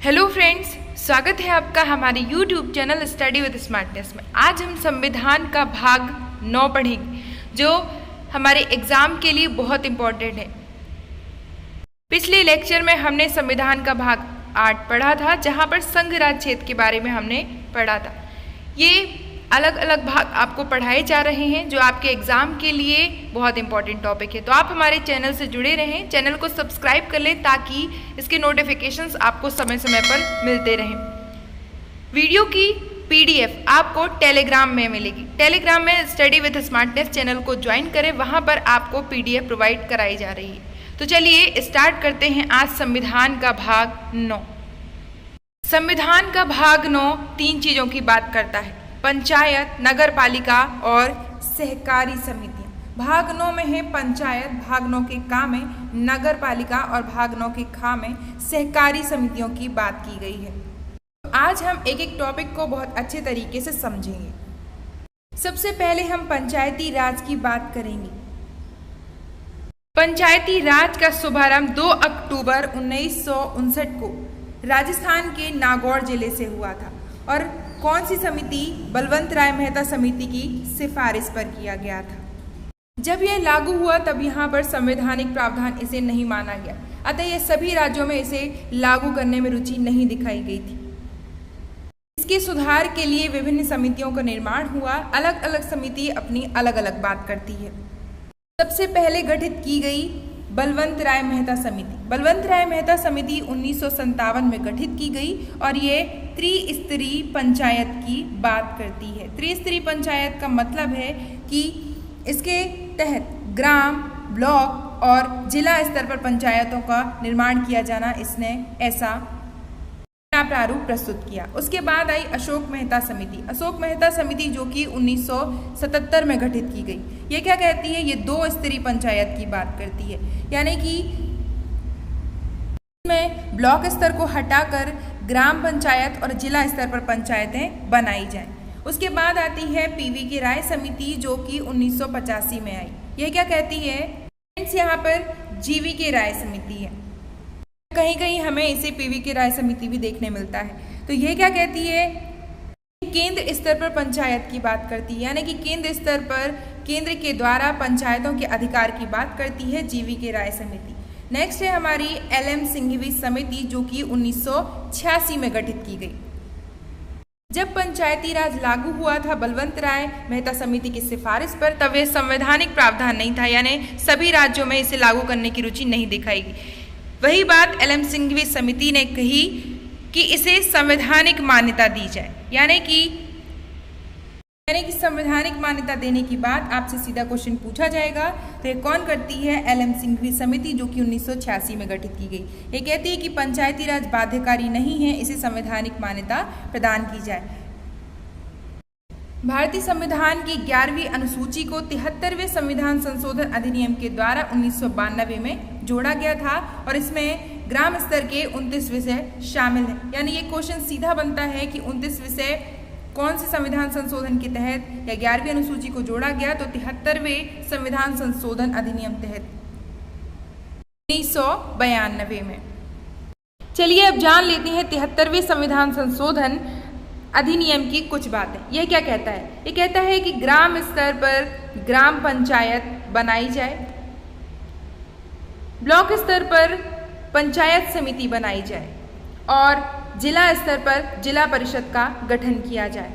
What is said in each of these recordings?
Hello friends, स्वागत है आपका हमारे YouTube channel study with smartness में। आज हम संविधान का भाग 9 पढ़ेंगे जो हमारे एग्ज़ाम के लिए बहुत इम्पोर्टेंट है। पिछले लेक्चर में हमने संविधान का भाग 8 पढ़ा था, जहाँ पर संघ राज्य क्षेत्र के बारे में हमने पढ़ा था। ये अलग अलग भाग आपको पढ़ाए जा रहे हैं जो आपके एग्ज़ाम के लिए बहुत इंपॉर्टेंट टॉपिक है। तो आप हमारे चैनल से जुड़े रहें, चैनल को सब्सक्राइब कर लें ताकि इसके नोटिफिकेशंस आपको समय समय पर मिलते रहें। वीडियो की PDF आपको टेलीग्राम में मिलेगी। टेलीग्राम में स्टडी विद स्मार्टनेस चैनल को ज्वाइन करें, वहाँ पर आपको PDF प्रोवाइड कराई जा रही है। तो चलिए स्टार्ट करते हैं आज संविधान का भाग 9। संविधान का भाग 9 3 चीज़ों की बात करता है: पंचायत, नगर पालिका और सहकारी समितियां। भाग 9 में है पंचायत, भाग 9 के का में नगर पालिका और भाग 9 के खा में सहकारी समितियों की बात की गई है। तो आज हम एक एक टॉपिक को बहुत अच्छे तरीके से समझेंगे। सबसे पहले हम पंचायती राज की बात करेंगे। पंचायती राज का शुभारंभ 2 अक्टूबर 1959 को राजस्थान के नागौर जिले से हुआ था और कौन सी समिति? बलवंत राय मेहता समिति की सिफारिश पर किया गया था। जब यह लागू हुआ तब यहाँ पर संवैधानिक प्रावधान इसे नहीं माना गया, अतः यह सभी राज्यों में इसे लागू करने में रुचि नहीं दिखाई गई थी। इसके सुधार के लिए विभिन्न समितियों का निर्माण हुआ। अलग अलग समिति अपनी अलग अलग बात करती है। सबसे पहले गठित की गई बलवंत राय मेहता समिति। बलवंत राय मेहता समिति 1957 में गठित की गई और ये त्रिस्तरीय पंचायत की बात करती है। त्रिस्तरीय पंचायत का मतलब है कि इसके तहत ग्राम, ब्लॉक और जिला स्तर पर पंचायतों का निर्माण किया जाना, इसने ऐसा प्रारूप प्रस्तुत किया। उसके बाद आई अशोक मेहता समिति। अशोक मेहता समिति जो कि 1977 में गठित की गई। ये क्या कहती है? ये 2 स्तरीय पंचायत की बात करती है, यानी कि इसमें ब्लॉक स्तर को हटाकर ग्राम पंचायत और जिला स्तर पर पंचायतें बनाई जाएं। उसके बाद आती है PV के राय समिति जो कि 1985 में आई। यह क्या कहती है? यहाँ पर GV के राय समिति है, कहीं कहीं हमें इसे PV के राय समिति भी देखने मिलता है। तो यह क्या कहती है? केंद्र स्तर पर पंचायत की बात करती है, यानी कि केंद्र स्तर पर केंद्र के द्वारा पंचायतों के अधिकार की बात करती है GV के राय समिति। नेक्स्ट है हमारी LM सिंघवी समिति जो कि 1986 में गठित की गई। जब पंचायती राज लागू हुआ था बलवंत राय मेहता समिति की सिफारिश पर, तब यह संवैधानिक प्रावधान नहीं था, यानी सभी राज्यों में इसे लागू करने की रुचि नहीं दिखाई गई। वही बात LM सिंघवी समिति ने कही कि इसे संवैधानिक मान्यता दी जाए, यानी कि संवैधानिक मान्यता देने की बात आपसे सीधा क्वेश्चन पूछा जाएगा। तो ये कौन करती है? LM सिंघवी समिति जो कि 1986 में गठित की गई। ये कहती है कि पंचायती राज बाध्यकारी नहीं है, इसे संवैधानिक मान्यता प्रदान की जाए। भारतीय संविधान की 11वीं अनुसूची को 73वें संविधान संशोधन अधिनियम के द्वारा 1992 में जोड़ा गया था और इसमें ग्राम स्तर के 29 विषय शामिल हैं। यानी ये क्वेश्चन सीधा बनता है कि 29 विषय कौन से संविधान संशोधन के तहत या 11वीं अनुसूची को जोड़ा गया? तो 73वें संविधान संशोधन अधिनियम तहत 1992 में। चलिए अब जान लेते हैं 73वें संविधान संशोधन अधिनियम की कुछ बातें। यह क्या कहता है? ये कहता है कि ग्राम स्तर पर ग्राम पंचायत बनाई जाए, ब्लॉक स्तर पर पंचायत समिति बनाई जाए और जिला स्तर पर जिला परिषद का गठन किया जाए।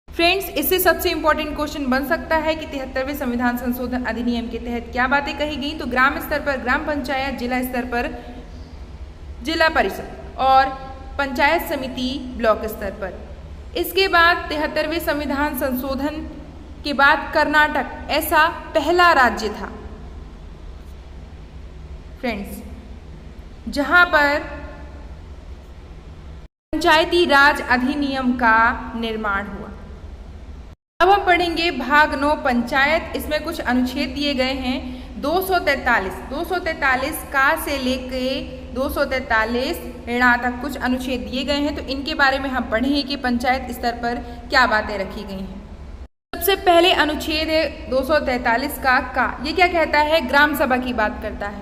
फ्रेंड्स, इससे सबसे इंपॉर्टेंट क्वेश्चन बन सकता है कि 73वें संविधान संशोधन अधिनियम के तहत क्या बातें कही गई? तो ग्राम स्तर पर ग्राम पंचायत, जिला स्तर पर जिला परिषद और पंचायत समिति ब्लॉक स्तर पर। इसके बाद 73वें संविधान संशोधन के बाद कर्नाटक ऐसा पहला राज्य था फ्रेंड्स जहां पर पंचायती राज अधिनियम का निर्माण हुआ। अब हम पढ़ेंगे भाग 9 पंचायत। इसमें कुछ अनुच्छेद दिए गए हैं। 243 का से लेके 243 ऋणा तक कुछ अनुच्छेद दिए गए हैं। तो इनके बारे में हम पढ़ेंगे कि पंचायत स्तर पर क्या बातें रखी गई हैं। सबसे पहले अनुच्छेद है 243 का। ये क्या कहता है? ग्राम सभा की बात करता है।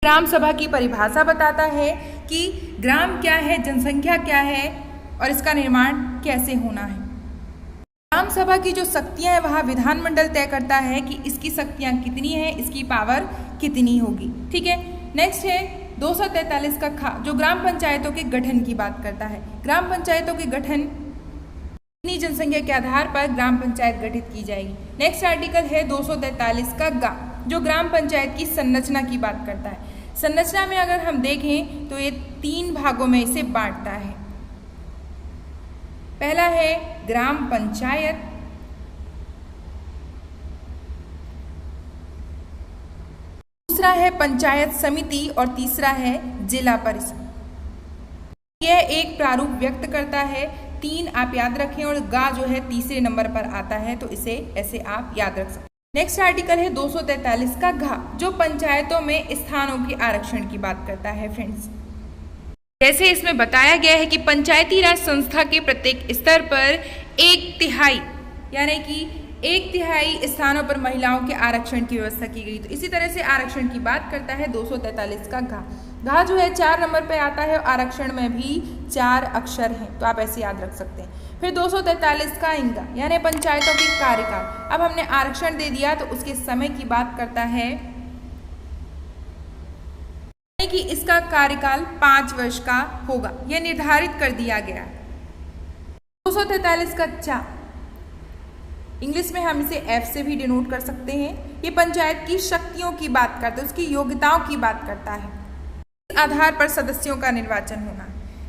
ग्राम सभा की परिभाषा बताता है कि ग्राम क्या है, जनसंख्या क्या है और इसका निर्माण कैसे होना है। ग्राम सभा की जो शक्तियां हैं वह विधानमंडल तय करता है कि इसकी शक्तियां कितनी हैं, इसकी पावर कितनी होगी। ठीक है, नेक्स्ट है 243 का खा, जो ग्राम पंचायतों के गठन की बात करता है। ग्राम पंचायतों के गठन कितनी जनसंख्या के आधार पर ग्राम पंचायत गठित की जाएगी। नेक्स्ट आर्टिकल है 243 का गा, जो ग्राम पंचायत की संरचना की बात करता है। संरचना में अगर हम देखें तो ये 3 भागों में इसे बांटता है। पहला है ग्राम पंचायत, दूसरा है पंचायत समिति और तीसरा है जिला परिषद। यह एक प्रारूप व्यक्त करता है। 3 आप याद रखें और गा जो है तीसरे नंबर पर आता है, तो इसे ऐसे आप याद रख सकते हैं। नेक्स्ट आर्टिकल है 243 का घा, जो पंचायतों में स्थानों के आरक्षण की बात करता है। फ्रेंड्स, जैसे इसमें बताया गया है कि पंचायती राज संस्था के प्रत्येक स्तर पर 1/3 यानी कि 1/3 स्थानों पर महिलाओं के आरक्षण की व्यवस्था की गई। तो इसी तरह से आरक्षण की बात करता है 243 का घा। घा जो है 4 नंबर पे आता है और आरक्षण में भी 4 अक्षर हैं, तो आप ऐसे याद रख सकते हैं। फिर 243 का इंगा, यानी पंचायतों के कार्यकाल। अब हमने आरक्षण दे दिया तो उसके समय की बात करता है कि इसका कार्यकाल 5 वर्ष का होगा, यह निर्धारित कर दिया गया। 243 का चा, इंग्लिश में हम इसे एफ से भी डिनोट कर सकते हैं। ये पंचायत की शक्तियों की बात करता है, उसकी योग्यताओं की बात करता है। इस आधार पर सदस्यों का निर्वाचन होना।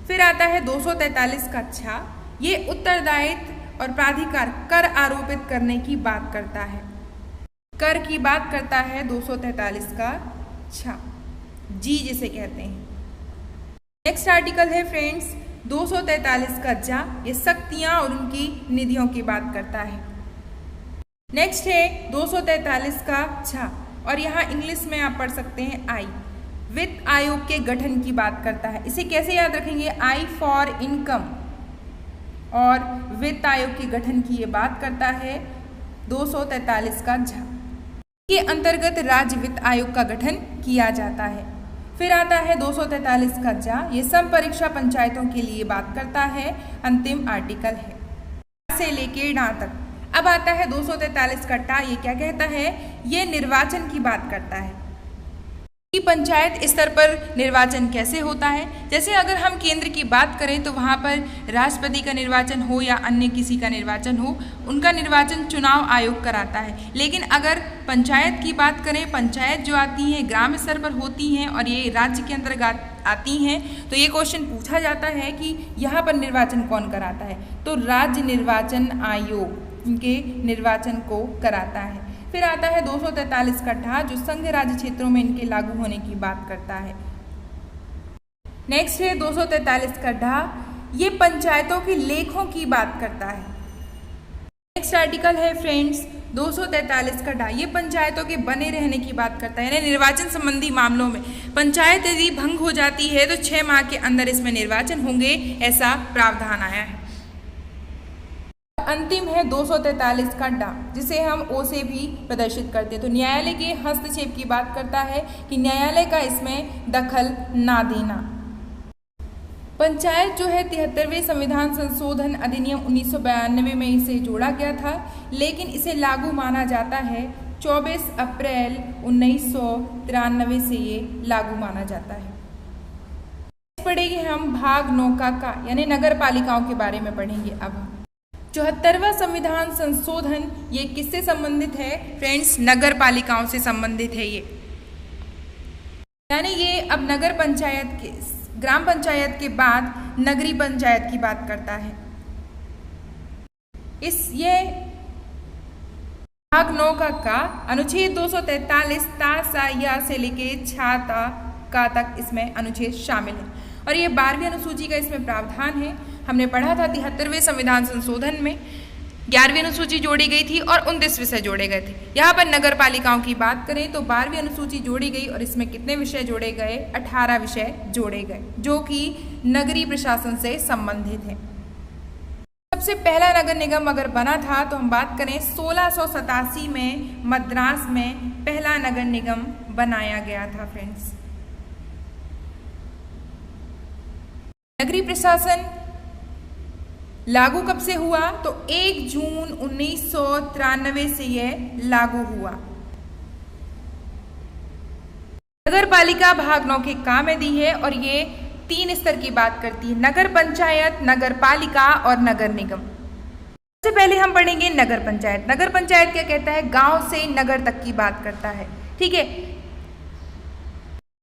फिर आता है 243 का छा, ये उत्तरदायित्व और प्राधिकार कर आरोपित करने की बात करता है। कर की बात करता है 243 का छा, जी जिसे कहते हैं। नेक्स्ट आर्टिकल है फ्रेंड्स 243 का जा, ये शक्तियां और उनकी निधियों की बात करता है। नेक्स्ट है 243 का छा, और यहाँ इंग्लिश में आप पढ़ सकते हैं आई, वित्त आयोग के गठन की बात करता है। इसे कैसे याद रखेंगे, आई फॉर इनकम और वित्त आयोग के गठन की ये बात करता है 243 का झा। के अंतर्गत राज्य वित्त आयोग का गठन किया जाता है। फिर आता है 243 का जा, ये सम परीक्षा पंचायतों के लिए बात करता है। अंतिम आर्टिकल है से लेके डा तक। अब आता है 243 का टा, ये क्या कहता है, ये निर्वाचन की बात करता है कि पंचायत स्तर पर निर्वाचन कैसे होता है। जैसे अगर हम केंद्र की बात करें तो वहाँ पर राष्ट्रपति का निर्वाचन हो या अन्य किसी का निर्वाचन हो, उनका निर्वाचन चुनाव आयोग कराता है। लेकिन अगर पंचायत की बात करें, पंचायत जो आती हैं ग्राम स्तर पर होती हैं और ये राज्य के अंतर्गत आती हैं, तो ये क्वेश्चन पूछा जाता है कि यहाँ पर निर्वाचन कौन कराता है, तो राज्य निर्वाचन आयोग इनके निर्वाचन को कराता है। फिर आता है 243 का ठा, जो संघ राज्य क्षेत्रों में इनके लागू होने की बात करता है। नेक्स्ट है 243 का ढा, ये पंचायतों के लेखों की बात करता है। नेक्स्ट आर्टिकल है फ्रेंड्स 243 का ढा, ये पंचायतों के बने रहने की बात करता है, यानी निर्वाचन संबंधी मामलों में पंचायत यदि भंग हो जाती है तो 6 माह के अंदर इसमें निर्वाचन होंगे, ऐसा प्रावधान आया है। अंतिम है 243 का डा, जिसे हम ओ से भी प्रदर्शित करते हैं। तो न्यायालय के हस्तक्षेप की बात करता है कि न्यायालय का इसमें दखल ना देना। पंचायत जो है 73वें संविधान संशोधन अधिनियम 1992 में इसे जोड़ा गया था, लेकिन इसे लागू माना जाता है 24 अप्रैल 1993 से ये लागू माना जाता है। पढ़ेंगे हम भाग 9 का यानी नगर पालिकाओं के बारे में पढ़ेंगे। अब 74वां संविधान संशोधन ये किससे संबंधित है फ्रेंड्स, नगर पालिकाओं से संबंधित है ये, यानी ये अब नगर पंचायत के ग्राम पंचायत के बाद नगरीय पंचायत की बात करता है। ये भाग 9 का अनुच्छेद 243 ता सा या से लेके छा ता का तक इसमें अनुच्छेद शामिल है, और ये 12वीं अनुसूची का इसमें प्रावधान है। हमने पढ़ा था 73वें संविधान संशोधन में 11वीं अनुसूची जोड़ी गई थी और 29 विषय जोड़े गए थे। यहाँ पर नगर पालिकाओं की बात करें तो 12वीं अनुसूची जोड़ी गई और इसमें कितने विषय जोड़े गए, 18 विषय जोड़े गए, जो कि नगरीय प्रशासन से संबंधित है। सबसे पहला नगर निगम अगर बना था तो हम बात करें 1687 में मद्रास में पहला नगर निगम बनाया गया था फ्रेंड्स। नगरीय प्रशासन लागू कब से हुआ? तो 1 जून 1993 से यह लागू हुआ। नगर पालिका भाग 9 के काम में दी है और ये 3 स्तर की बात करती है, नगर पंचायत, नगर पालिका और नगर निगम। सबसे पहले हम पढ़ेंगे नगर पंचायत। नगर पंचायत क्या कहता है? गांव से नगर तक की बात करता है, ठीक है।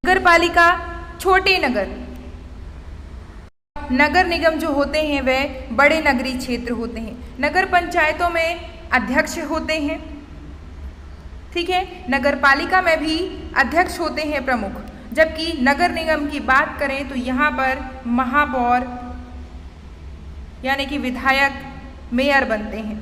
नगर पालिका छोटे नगर, नगर निगम जो होते हैं वह बड़े नगरीय क्षेत्र होते हैं। नगर पंचायतों में अध्यक्ष होते हैं, ठीक है। नगर पालिका में भी अध्यक्ष होते हैं प्रमुख, जबकि नगर निगम की बात करें तो यहाँ पर महापौर यानी कि विधायक, मेयर बनते हैं।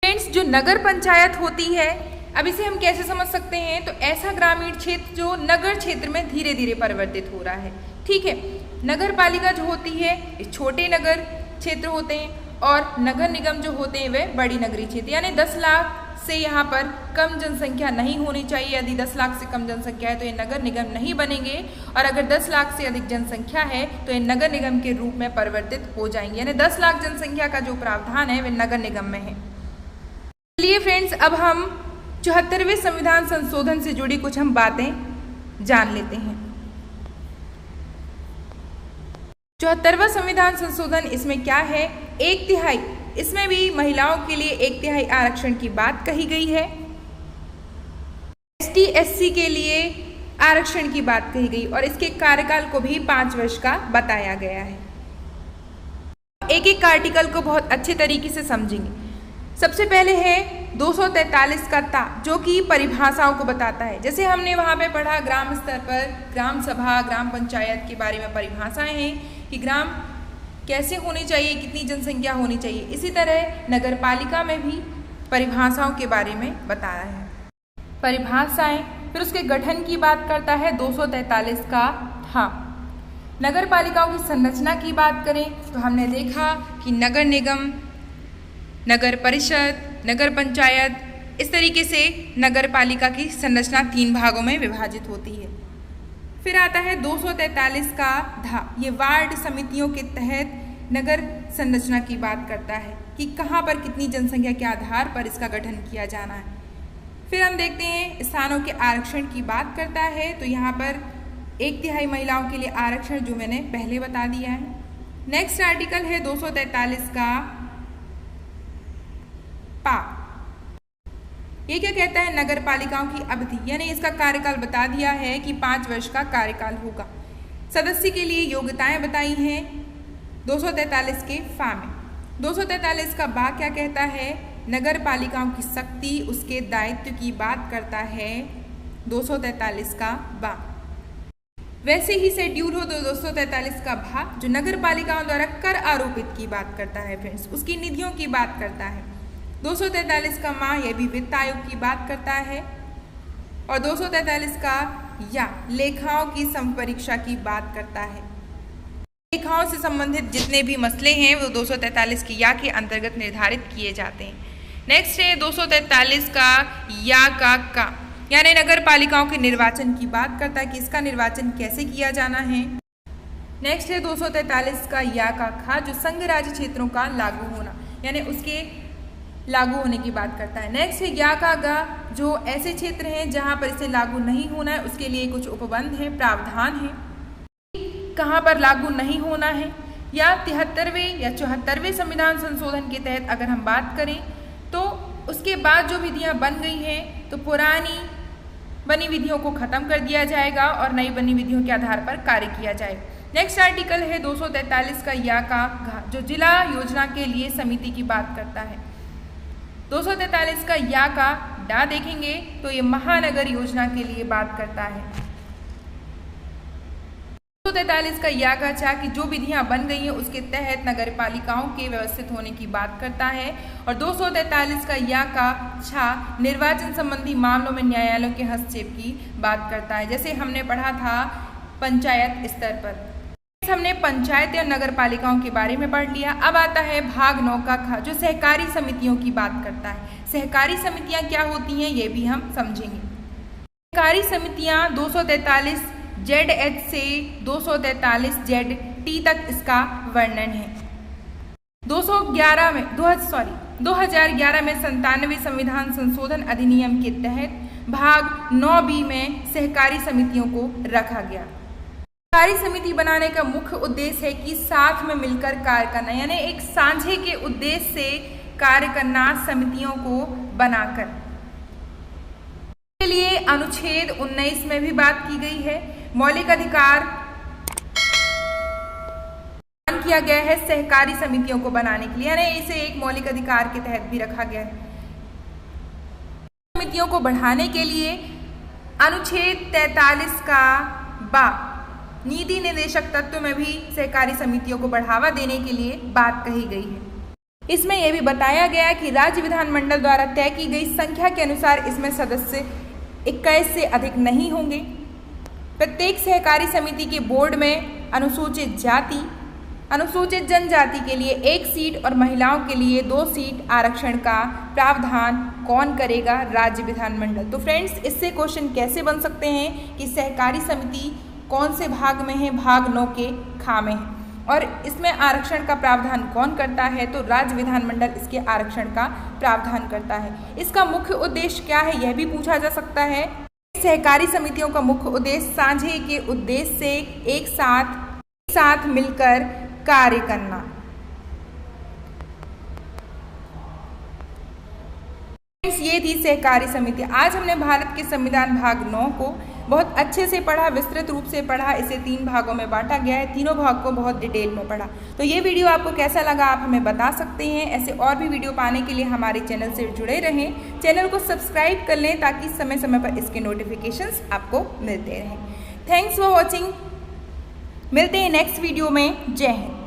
फ्रेंड्स, जो नगर पंचायत होती है, अब इसे हम कैसे समझ सकते हैं? तो ऐसा ग्रामीण क्षेत्र जो नगर क्षेत्र में धीरे धीरे परिवर्तित हो रहा है, ठीक है। नगर पालिका जो होती है ये छोटे नगर क्षेत्र होते हैं और नगर निगम जो होते हैं वे बड़ी नगरीय क्षेत्र, यानी 10 लाख से यहाँ पर कम जनसंख्या नहीं होनी चाहिए। यदि 10 लाख से कम जनसंख्या है तो ये नगर निगम नहीं बनेंगे, और अगर 10 लाख से अधिक जनसंख्या है तो ये नगर निगम के रूप में परिवर्तित हो जाएंगे, यानी 10 लाख जनसंख्या का जो प्रावधान है वे नगर निगम में है। चलिए फ्रेंड्स, अब हम 74वें संविधान संशोधन से जुड़ी कुछ हम बातें जान लेते हैं। 74वां संविधान संशोधन, इसमें क्या है? 1/3, इसमें भी महिलाओं के लिए 1/3 आरक्षण की बात कही गई है। ST SC के लिए आरक्षण की बात कही गई और इसके कार्यकाल को भी 5 वर्ष का बताया गया है। एक एक आर्टिकल को बहुत अच्छे तरीके से समझेंगे। सबसे पहले है 243 का ता, जो कि परिभाषाओं को बताता है। जैसे हमने वहाँ पे पढ़ा ग्राम स्तर पर ग्राम सभा, ग्राम पंचायत के बारे में परिभाषाएं हैं कि ग्राम कैसे होनी चाहिए, कितनी जनसंख्या होनी चाहिए। इसी तरह नगर पालिका में भी परिभाषाओं के बारे में बताया है। परिभाषाएं, फिर उसके गठन की बात करता है 243 का था। नगर पालिकाओं की संरचना की बात करें तो हमने देखा कि नगर निगम, नगर परिषद, नगर पंचायत, इस तरीके से नगर पालिका की संरचना 3 भागों में विभाजित होती है। फिर आता है 243 का धा, ये वार्ड समितियों के तहत नगर संरचना की बात करता है कि कहाँ पर कितनी जनसंख्या के आधार पर इसका गठन किया जाना है। फिर हम देखते हैं स्थानों के आरक्षण की बात करता है, तो यहाँ पर 1/3 महिलाओं के लिए आरक्षण, जो मैंने पहले बता दिया है। नेक्स्ट आर्टिकल है 243 का पा, ये क्या कहता है? नगर पालिकाओं की अवधि, यानी इसका कार्यकाल बता दिया है कि 5 वर्ष का कार्यकाल होगा। सदस्य के लिए योग्यताएं बताई हैं 243 के फा में। 243 का बा क्या कहता है? नगर पालिकाओं की शक्ति, उसके दायित्व की बात करता है 243 का बा। वैसे ही शेड्यूल हो तो 243 का भा, जो नगर पालिकाओं द्वारा कर आरोपित की बात करता है फ्रेंड्स, उसकी निधियों की बात करता है। 243 का मा, यह भी वित्त आयोग की बात करता है। और 243 का या लेखाओं की संपरीक्षा की बात करता है। लेखाओं से संबंधित जितने भी मसले हैं वो 243 की या के अंतर्गत निर्धारित किए जाते हैं। नेक्स्ट है 243 का या का, यानी नगर पालिकाओं के निर्वाचन की बात करता है कि इसका निर्वाचन कैसे किया जाना है। नेक्स्ट है 243 का या का खा, जो संघ राज्य क्षेत्रों का लागू होना, यानी उसके लागू होने की बात करता है। नेक्स्ट है या का गा, जो ऐसे क्षेत्र हैं जहां पर इसे लागू नहीं होना है, उसके लिए कुछ उपबंध है, प्रावधान है, कहां पर लागू नहीं होना है। या 73वें या 74वें संविधान संशोधन के तहत अगर हम बात करें तो उसके बाद जो विधियां बन गई हैं तो पुरानी बनी विधियों को खत्म कर दिया जाएगा और नई बनी विधियों के आधार पर कार्य किया जाएगा। नेक्स्ट आर्टिकल है 243 का या का घा, जो जिला योजना के लिए समिति की बात करता है। 243 का या का डा देखेंगे तो ये महानगर योजना के लिए बात करता है। 243 का या का चा, कि जो विधियां बन गई हैं उसके तहत नगर पालिकाओं के व्यवस्थित होने की बात करता है। और 243 का या का छा, निर्वाचन संबंधी मामलों में न्यायालयों के हस्तक्षेप की बात करता है। जैसे हमने पढ़ा था पंचायत स्तर पर, हमने पंचायत या नगर पालिकाओं के बारे में पढ़ लिया। अब आता है भाग 9 का खा, जो सहकारी समितियों की बात करता है। सहकारी समितियां क्या होती हैं ये भी हम समझेंगे। सहकारी समितियां 243 ZH से 243 ZT तक इसका वर्णन है। 2011 में 97वें संविधान संशोधन अधिनियम के तहत भाग 9B में सहकारी समितियों को रखा गया। सहकारी समिति बनाने का मुख्य उद्देश्य है कि साथ में मिलकर कार्य करना, यानी एक साझे के उद्देश्य से कार्य करना समितियों को बनाकर। के लिए अनुच्छेद 19 में भी बात की गई है। मौलिक अधिकार किया गया है सहकारी समितियों को बनाने के लिए, यानी इसे एक मौलिक अधिकार के तहत भी रखा गया है। समितियों को बढ़ाने के लिए अनुच्छेद 43 का बा नीति निर्देशक तत्व में भी सहकारी समितियों को बढ़ावा देने के लिए बात कही गई है। इसमें यह भी बताया गया कि राज्य विधानमंडल द्वारा तय की गई संख्या के अनुसार इसमें सदस्य 21 से अधिक नहीं होंगे। प्रत्येक सहकारी समिति के बोर्ड में अनुसूचित जाति, अनुसूचित जनजाति के लिए 1 सीट और महिलाओं के लिए 2 सीट आरक्षण का प्रावधान कौन करेगा? राज्य विधानमंडल। तो फ्रेंड्स, इससे क्वेश्चन कैसे बन सकते हैं कि सहकारी समिति कौन से भाग में है? भाग 9 के खा में है। और इसमें आरक्षण का प्रावधान कौन करता है? तो राज्य विधानमंडल इसके आरक्षण का प्रावधान करता है। इसका मुख्य उद्देश्य क्या है, यह भी पूछा जा सकता है। सहकारी समितियों का मुख्य उद्देश्य साझे के उद्देश्य से एक साथ मिलकर कार्य करना। ये थी सहकारी समिति। आज हमने भारत के संविधान भाग 9 को बहुत अच्छे से पढ़ा, विस्तृत रूप से पढ़ा। इसे 3 भागों में बांटा गया है, तीनों भाग को बहुत डिटेल में पढ़ा। तो ये वीडियो आपको कैसा लगा आप हमें बता सकते हैं। ऐसे और भी वीडियो पाने के लिए हमारे चैनल से जुड़े रहें, चैनल को सब्सक्राइब कर लें ताकि समय समय पर इसके नोटिफिकेशंस आपको मिलते रहें। Thanks for watching. मिलते हैं नेक्स्ट वीडियो में। जय हिंद।